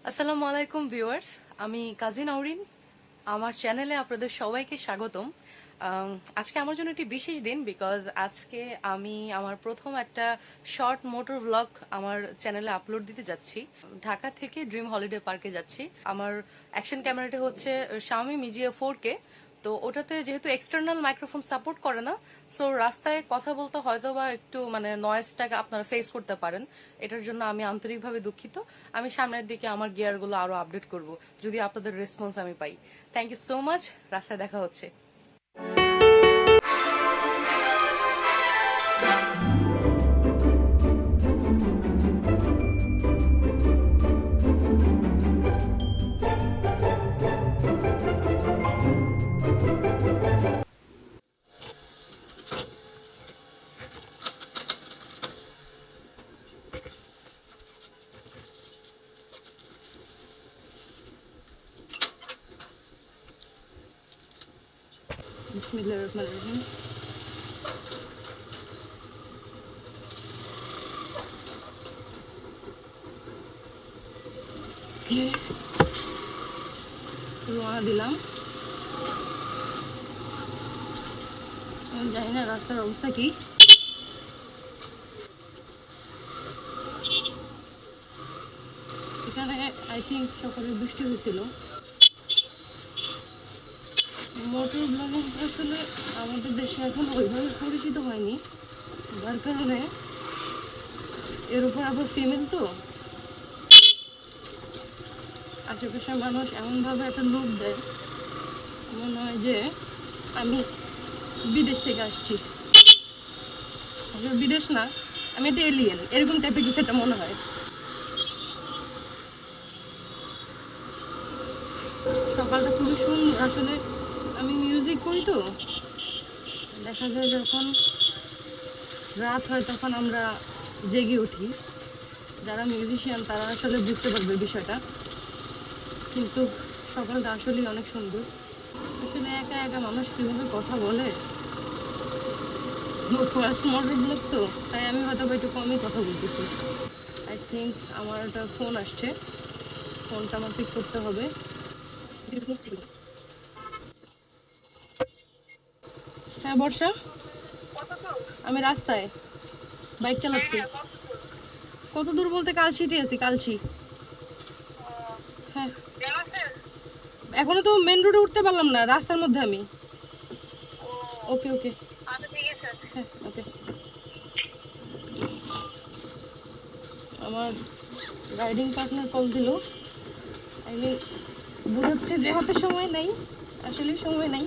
আসসালামু আলাইকুম ভিউয়ার্স, আমি কাজী নাওরিন। আমার চ্যানেলে আপনাদের সবাইকে স্বাগতম। আজকে আমার জন্য একটি বিশেষ দিন, বিকজ আজকে আমি আমার প্রথম একটা শর্ট মোটর ভ্লগ আমার চ্যানেলে আপলোড দিতে যাচ্ছি। ঢাকা থেকে ড্রিম হলিডে পার্কে যাচ্ছি। আমার অ্যাকশন ক্যামেরাটা হচ্ছে Xiaomi Mijia 4K। তো ওটাতে যেহেতু এক্সটার্নাল মাইক্রোফোন সাপোর্ট করে না, সো রাস্তায় কথা বলতে হয়তো বা একটু নয়েজটাকে আপনারা ফেস করতে পারেন। এটার জন্য আমি আন্তরিকভাবে দুঃখিত। আমি সামনের দিকে আমার গিয়ারগুলো আরো আপডেট করব যদি আপনাদের রেসপন্স আমি পাই। Thank you so much. রাস্তায় দেখা হচ্ছে। বিসমিল্লাহির রহমানির রহিম। রওনা দিলাম। আমি জানি না রাস্তার অবস্থা কি। এখানে আই থিঙ্ক সকালে বৃষ্টি হয়েছিল। মোটর ব্লগিং আসলে আমাদের দেশে এখন ওইভাবে পরিচিত হয়নি, যার কারণে এর উপর আবার ফিমেল তো আশেপাশের মানুষ এমনভাবে একটা লোক দেয়, মনে হয় যে আমি বিদেশ থেকে আসছি। আসলে বিদেশ না, আমি একটা এলিয়েন, এরকম টাইপের কিছু একটা মনে হয়। সকালটা খুবই সুন্দর। আসলে আমি মিউজিক করি তো, দেখা যায় যখন রাত হয় তখন আমরা জেগে উঠি। যারা মিউজিশিয়ান তারা আসলে বুঝতে পারবে বিষয়টা, কিন্তু সকালটা আসলেই অনেক সুন্দর। আসলে একা একা মানুষ কীভাবে কথা বলে, ফার্স্ট মোটর ব্লগ তো, তাই আমি হয়তো একটু কমই কথা বলতেছি। আই থিঙ্ক আমার একটা ফোন আসছে, ফোনটা আমার পিক করতে হবে। হ্যাঁ বর্ষা, আমি রাস্তায় বাইক চালাচ্ছি। কত দূর বলতে কালচিতে আছি, কালচি। হ্যাঁ, এখনো তো মেন রোডে উঠতে পারলাম না, রাস্তার মধ্যে আমি। ওকে ওকে, হ্যাঁ ওকে। আমার রাইডিং পার্টনার কল দিল। আই মিন বোঝাচ্ছে যে হাতে সময় নাই, আসলে সময় নাই।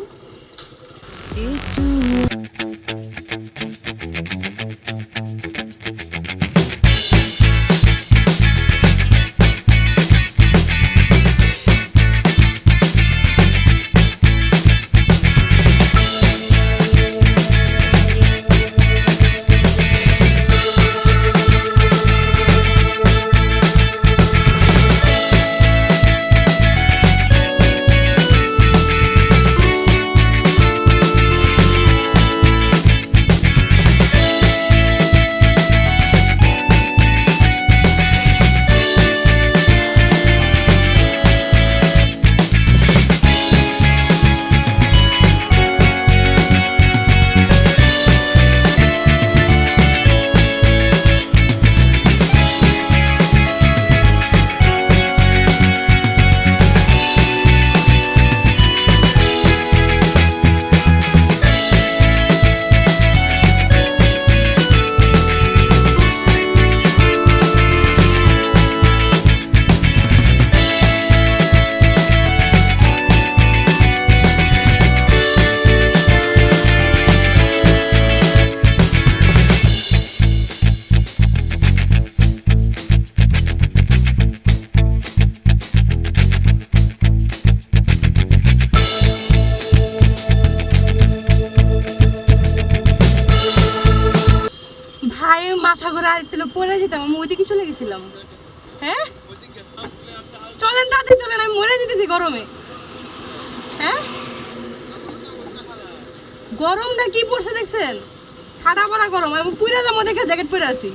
মাথা ঘোরা আর পড়ে যেতাম, আমি ওইদিকে চলে গেছিলাম। হ্যাঁ চলেন, তাড়াতাড়ি চলেন, আমি মরে যেতেছি গরমে। হ্যাঁ গরমটা কি পড়ছে দেখছেন, ঠাডা পড়া গরম। আমি পুরা যাবো দেখে জ্যাকেট পরে আছি।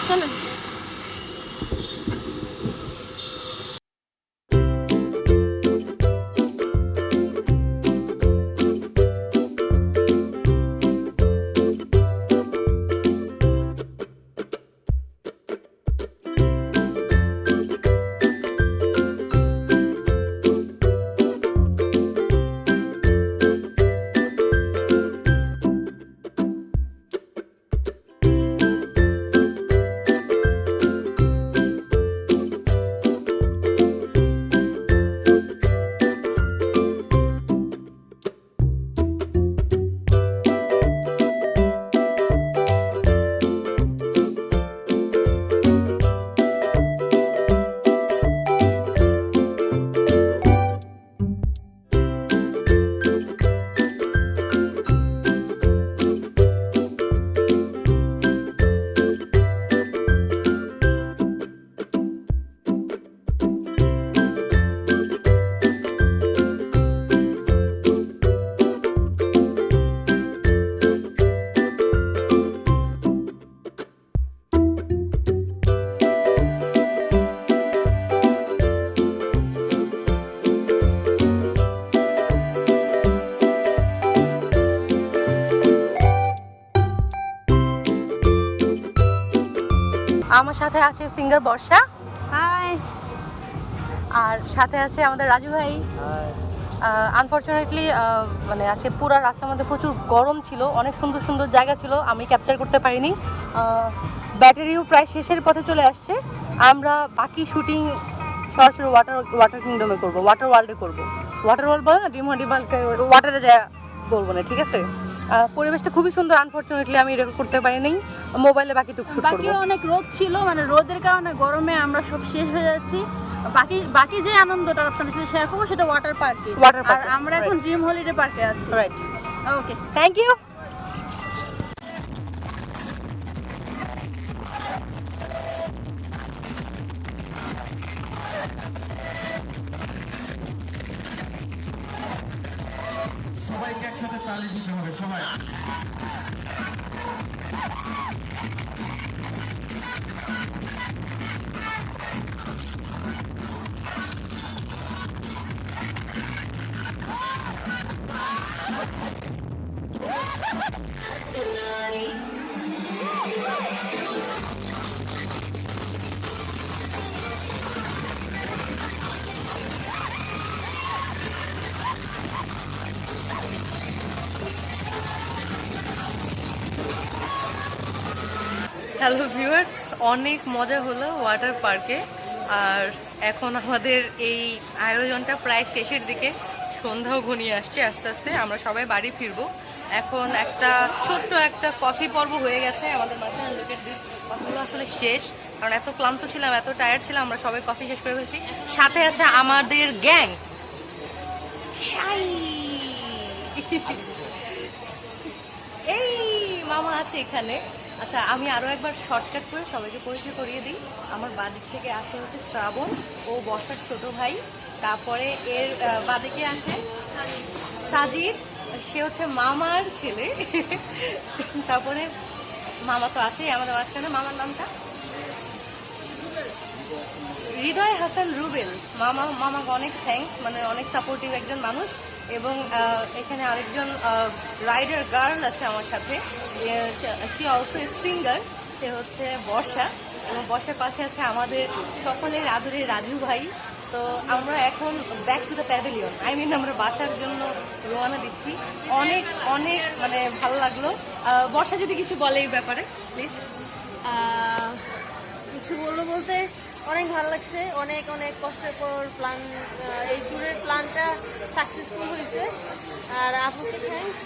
চলেন। আমার সাথে আছে সিঙ্গার বর্ষা, হাই। আর সাথে আছে আমাদের রাজু ভাই। আনফর্চুনেটলি মানে আজকে পুরো রাস্তার মধ্যে প্রচুর গরম ছিল, অনেক সুন্দর সুন্দর জায়গা ছিল, আমি ক্যাপচার করতে পারিনি। ব্যাটারিও প্রায় শেষের পথে চলে আসছে। আমরা বাকি শুটিং সরাসরি ওয়াটার কিংডমে করবো, ওয়াটার ওয়ার্ল্ডে করবো। ওয়াটার ওয়ার্ল্ড বলে না, ডিমহাডিমালকে ওয়াটারে যায় বলবো না, ঠিক আছে? পরিবেশটা খুবই সুন্দর, আনফর্চুনেটলি আমি রেকর্ড করতে পারিনি, মোবাইলে বাকিটুকু শুট করব। বাকিও অনেক রোদ ছিল, মানে রোদের কারণে গরমে আমরা সব শেষ হয়ে যাচ্ছি। বাকি যে আনন্দটা আপনাদের সাথে শেয়ার করবো সেটা ওয়াটার পার্কে। আর আমরা এখন ড্রিম হলিডে পার্কে আছি। Right, okay, thank you. সবাইকে একসাথে তালি দিতে হবে, সবাই। হ্যালো ভিউয়ার্স, অনেক মজা হলো ওয়াটার পার্কে। আর এখন আমাদের এই আয়োজনটা প্রায় শেষের দিকে, সন্ধ্যাও ঘনিয়ে আসছে আস্তে আস্তে, আমরা সবাই বাড়ি ফিরবো। এখন একটা ছোট্ট একটা কফি পর্ব হয়ে গেছে আমাদের মাঝে। লুক এট দিস, কফিগুলো আসলে শেষ, কারণ এত ক্লান্ত ছিলাম, এত টায়ার্ড ছিলাম, আমরা সবাই কফি শেষ করে ফেলছি। সাথে আছে আমাদের গ্যাং এই মামা আছে এখানে। আচ্ছা, আমি আরো একবার শর্টকাট করে সবাইকে পরিচয় করিয়ে দিই। আমার বাদিক থেকে আছে হচ্ছে শ্রাবণ, ও বর্ষার ছোট ভাই। তারপরে এর বাদিকে আছে সাজিদ, সে হচ্ছে মামার ছেলে। তারপরে মামা তো আছেই আমাদের মাঝখানে, মামার নামটা হৃদয় হাসান রুবেল। মামাকে অনেক থ্যাঙ্কস, মানে অনেক সাপোর্টিভ একজন মানুষ। এবং এখানে আরেকজন রাইডার গার্ল আছে আমার সাথে, সে অলসো এ সিঙ্গার, সে হচ্ছে বর্ষা। এবং বর্ষার পাশে আছে আমাদের সকলের আদরের রাজু ভাই। তো আমরা এখন ব্যাক টু দ্য প্যাভিলিয়ন, আমরা বাসার জন্য রওনা দিচ্ছি। অনেক অনেক মানে ভালো লাগলো। বর্ষা যদি কিছু বলে এই ব্যাপারে প্লিজ। কিছু বলবো বলতে অনেক ভালো লাগছে, অনেক অনেক কষ্টের পর প্ল্যান, এই ট্যুরের প্ল্যানটা সাকসেসফুল হয়েছে। আর আপুকে থ্যাঙ্কস।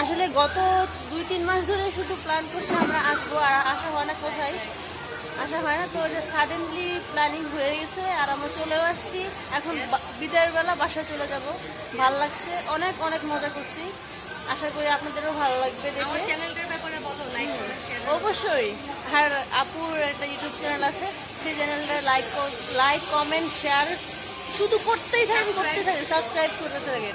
আসলে গত 2-3 মাস ধরে শুধু প্ল্যান করছি আমরা আসবো, আর আসা হয় না, কোথায় আসা হয় না। তো এটা সাডেনলি প্ল্যানিং হয়ে গেছে, আর আমরা চলেও আসছি। এখন বিদায়ের বেলা বাসায় চলে যাব। ভালো লাগছে, অনেক অনেক মজা করছি। আশা করি আপনাদেরও ভালো লাগবে দেখে। চ্যানেলটার ব্যাপারে বলো, লাইক অবশ্যই। আর আপুর একটা ইউটিউব চ্যানেল আছে, সেই চ্যানেলটা লাইক কমেন্ট শেয়ার শুধু করতেই থাকেন, সাবস্ক্রাইব করতে থাকেন।